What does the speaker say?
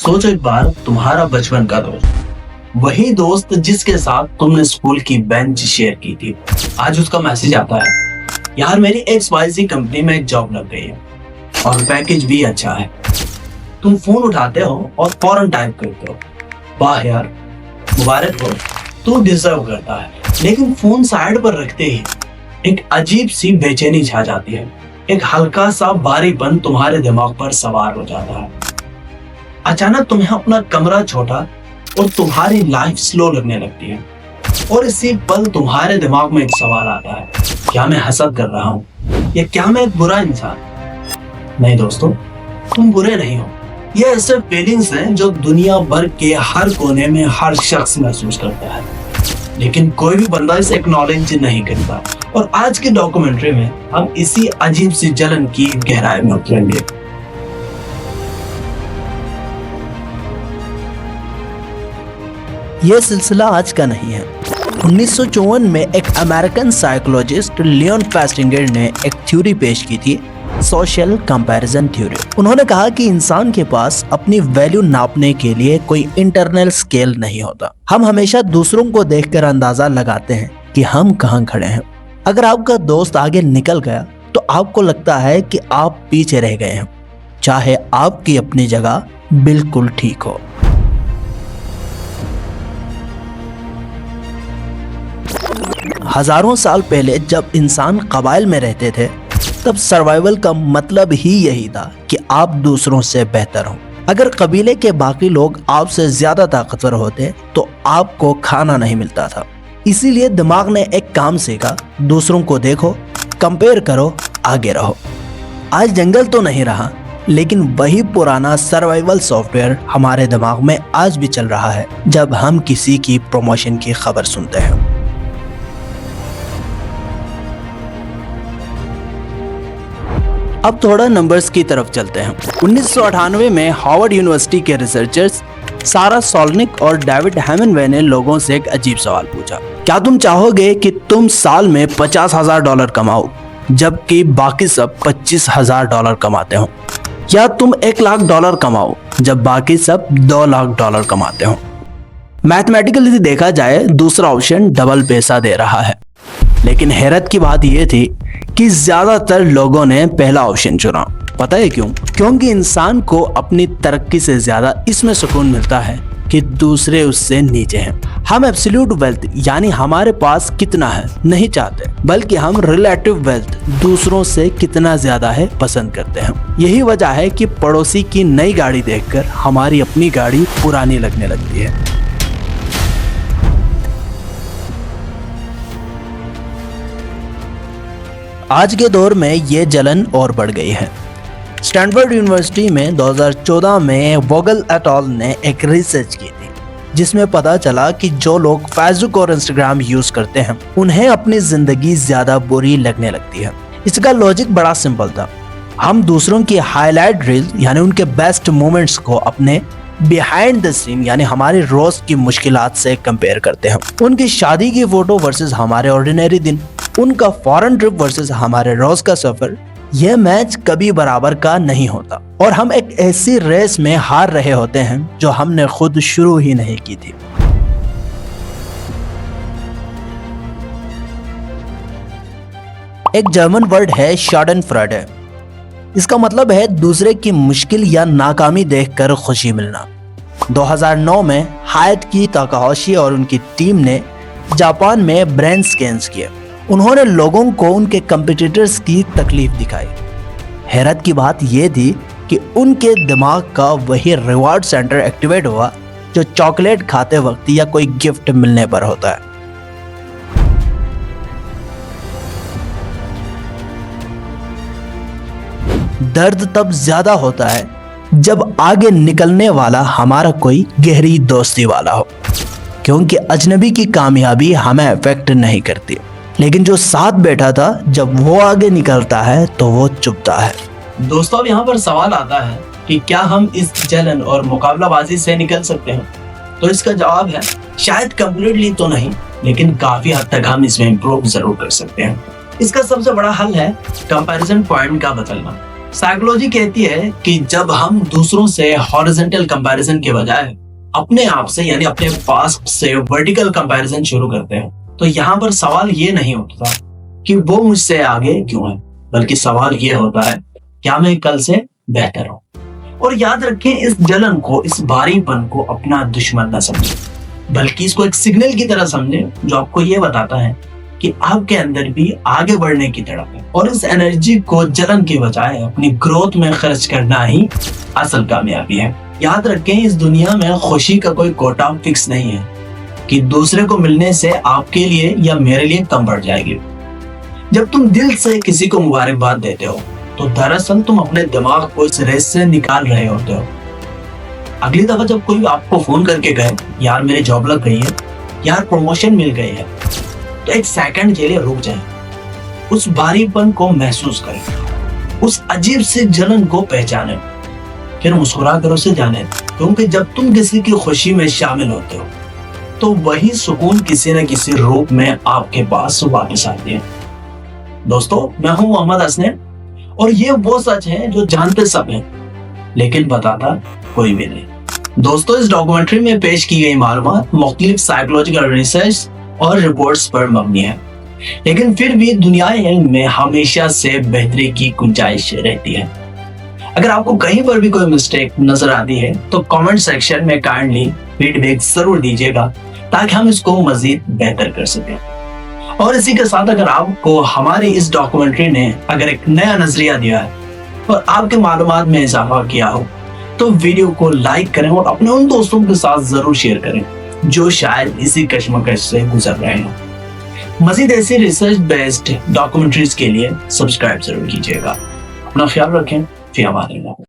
सोचो एक बार तुम्हारा बचपन का दोस्त, वही दोस्त जिसके साथ तुमने स्कूल की बेंच शेयर की थी, आज उसका मैसेज आता है, यार मेरी XYZ कंपनी में जॉब लग गई है और पैकेज भी अच्छा है। तुम फोन उठाते हो और फौरन टाइप करते हो, वाह यार मुबारक हो, तू डिजर्व करता है। लेकिन फोन साइड पर रखते ही एक अजीब सी बेचैनी छा जाती है, एक हल्का सा भारीपन तुम्हारे दिमाग पर सवार हो जाता है। अचानक तुम्हें अपना कमरा छोटा और तुम्हारी लाइफ स्लो लगने लगती है और इसी पल तुम्हारे दिमाग में एक सवाल आता है, क्या मैं हसद कर रहा हूँ या क्या मैं एक बुरा इंसान? नहीं दोस्तों, तुम बुरे नहीं हो। ये ऐसे फीलिंग्स हैं जो दुनिया भर के हर कोने में हर शख्स महसूस करता है, लेकिन कोई भी बंदा इसे एक्नॉलेज नहीं करता। और आज की डॉक्यूमेंट्री में हम इसी अजीब सी जलन की गहराई में उतरेंगे। यह सिलसिला आज का नहीं है। 1954 में एक अमेरिकन साइकोलॉजिस्ट लियोन फेस्टिंगर ने एक थ्योरी पेश की थी, सोशल कंपैरिजन थ्योरी। उन्होंने कहा कि इंसान के पास अपनी वैल्यू नापने के लिए कोई इंटरनल स्केल नहीं होता। हम हमेशा दूसरों को देखकर अंदाजा लगाते हैं कि हम कहाँ खड़े हैं। अगर आपका दोस्त आगे निकल गया तो आपको लगता है कि आप पीछे रह गए हैं, चाहे आपकी अपनी जगह बिल्कुल ठीक हो। हजारों साल पहले जब इंसान कबाइल में रहते थे, तब सर्वाइवल का मतलब ही यही था कि आप दूसरों से बेहतर हो। अगर कबीले के बाकी लोग आपसे ज्यादा ताकतवर होते तो आपको खाना नहीं मिलता था। इसीलिए दिमाग ने एक काम सीखा, दूसरों को देखो, कंपेयर करो, आगे रहो। आज जंगल तो नहीं रहा, लेकिन वही पुराना सर्वाइवल सॉफ्टवेयर हमारे दिमाग में आज भी चल रहा है जब हम किसी की प्रमोशन की खबर सुनते हैं। अब थोड़ा नंबर्स की तरफ चलते हैं। 1998 में हार्वर्ड यूनिवर्सिटी के रिसर्चर्स सारा सोलनिक और डेविड हेमिंगवे ने लोगों से एक अजीब सवाल पूछा, क्या तुम चाहोगे कि तुम साल में $50,000 कमाओ जबकि बाकी सब $25,000 कमाते हो, या तुम $1,00,000 कमाओ जब बाकी सब $2,00,000 कमाते हो? मैथमेटिकली देखा जाए दूसरा ऑप्शन डबल पैसा दे रहा है, लेकिन हैरत की बात यह थी कि ज्यादातर लोगों ने पहला ऑप्शन चुना। पता है क्यों? क्योंकि इंसान को अपनी तरक्की से ज्यादा इसमें सुकून मिलता है कि दूसरे उससे नीचे हैं। हम एब्सोल्यूट वेल्थ यानी हमारे पास कितना है नहीं चाहते, बल्कि हम रिलेटिव वेल्थ दूसरों से कितना ज्यादा है पसंद करते हैं। यही वजह है कि पड़ोसी की नई गाड़ी देखकर हमारी अपनी गाड़ी पुरानी लगने लगती है। आज के दौर में ये जलन और बढ़ गई है। स्टैनफोर्ड यूनिवर्सिटी में 2014 में वोगल एट अल ने एक रिसर्च की थी, जिसमें पता चला कि जो लोग फेसबुक और इंस्टाग्राम यूज करते हैं उन्हें अपनी जिंदगी ज्यादा बुरी लगने लगती है। इसका लॉजिक बड़ा सिंपल था। हम दूसरों की हाईलाइट रील यानी उनके बेस्ट मोमेंट्स को अपने बिहाइंड द सीन यानी हमारी रोज की मुश्किलात से कंपेयर करते हैं। उनकी शादी की फोटो वर्सेस हमारे ऑर्डिनरी दिन, उनका फॉरेन ट्रिप वर्सेस हमारे रोज का सफर, यह मैच कभी बराबर का नहीं होता और हम एक ऐसी रेस में हार रहे होते हैं जो हमने खुद शुरू ही नहीं की थी। एक जर्मन वर्ड है शार्डनफ्राइडे। इसका मतलब है दूसरे की मुश्किल या नाकामी देखकर खुशी मिलना। 2009 में हायाटकी ताकाहाशी और उनकी टीम ने जापान में ब्रेन स्कैन्स किए। उन्होंने लोगों को उनके कंपटीटर्स की तकलीफ दिखाई। हैरत की बात यह थी कि उनके दिमाग का वही रिवार्ड सेंटर एक्टिवेट हुआ जो चॉकलेट खाते वक्त या कोई गिफ्ट मिलने पर होता है। दर्द तब ज्यादा होता है जब आगे निकलने वाला हमारा कोई गहरी दोस्ती वाला हो, क्योंकि अजनबी की कामयाबी हमें अफेक्ट नहीं करती, लेकिन जो साथ बैठा था जब वो आगे निकलता है तो वो चुभता है। दोस्तों, अब यहाँ पर सवाल आता है कि क्या हम इस जलन और मुकाबलाबाजी से निकल सकते हैं? तो इसका जवाब है शायद कंप्लीटली तो नहीं, लेकिन काफी हद तक हम इसमें इम्प्रूव जरूर कर सकते हैं। इसका सबसे बड़ा हल है कंपैरिजन पॉइंट का बदलना। साइकोलॉजी कहती है कि जब हम दूसरों से हॉरिजॉन्टल कंपैरिजन के बजाय अपने आप से यानी अपने पास्ट से वर्टिकल कंपैरिजन शुरू करते हैं, तो यहाँ पर सवाल ये नहीं उठता कि वो मुझसे आगे क्यों है, बल्कि सवाल ये होता है क्या मैं कल से बेहतर हूँ। और याद रखें, इस जलन को, इस भारीपन को अपना दुश्मन न समझें, बल्कि इसको एक सिग्नल की तरह समझें जो आपको ये बताता है कि आपके अंदर भी आगे बढ़ने की तड़प है। और इस एनर्जी को जलन के बजाय अपनी ग्रोथ में खर्च करना ही असल कामयाबी है। याद रखें, इस दुनिया में खुशी का कोई कोटा फिक्स नहीं है कि दूसरे को मिलने से आपके लिए या मेरे लिए कम बढ़ जाएगी। जब तुम दिल से किसी को मुबारकबाद देते हो तो दरअसल तुम अपने दिमाग को इस रेस से निकाल रहे होते हो। अगली दफा जब कोई आपको फोन करके कहे यार मेरी जॉब लग गई है, यार प्रमोशन मिल गई है, तो एक सेकंड के लिए रुक जाए, उस भारीपन को महसूस करें, उस अजीब सी जलन को पहचाने, फिर मुस्कुरा कर उसे जाने। क्योंकि जब तुम किसी की खुशी में शामिल होते हो तो वही सुकून किसी न किसी रूप में आपके पास वापस आती है। दोस्तों, मैं हूं मोहम्मद हसनैन और ये वो सच है जो जानते सब हैं लेकिन बताता कोई भी नहीं। दोस्तों, इस डॉक्यूमेंट्री में पेश की गई मालूमात मुख्तलिफ साइकोलॉजिकल रिसर्च और रिपोर्ट्स पर मबनी है, लेकिन फिर भी दुनिया में हमेशा से बेहतरी की गुंजाइश रहती है। अगर आपको कहीं पर भी कोई मिस्टेक नजर आती है तो कमेंट सेक्शन में काइंडली फीडबैक जरूर दीजिएगा ताकि हम इसको मजीद बेहतर कर सकें। और इसी के साथ अगर आपको हमारी इस डॉक्यूमेंट्री ने अगर एक नया नजरिया दिया है और आपके मालूमात में इजाफा किया हो तो वीडियो को लाइक करें और अपने उन दोस्तों के साथ जरूर शेयर करें जो शायद इसी कश्मकश से गुजर रहे हो। मजीद ऐसी रिसर्च बेस्ड डॉक्यूमेंट्रीज के लिए सब्सक्राइब जरूर कीजिएगा। अपना ख्याल रखें। फिर हमारे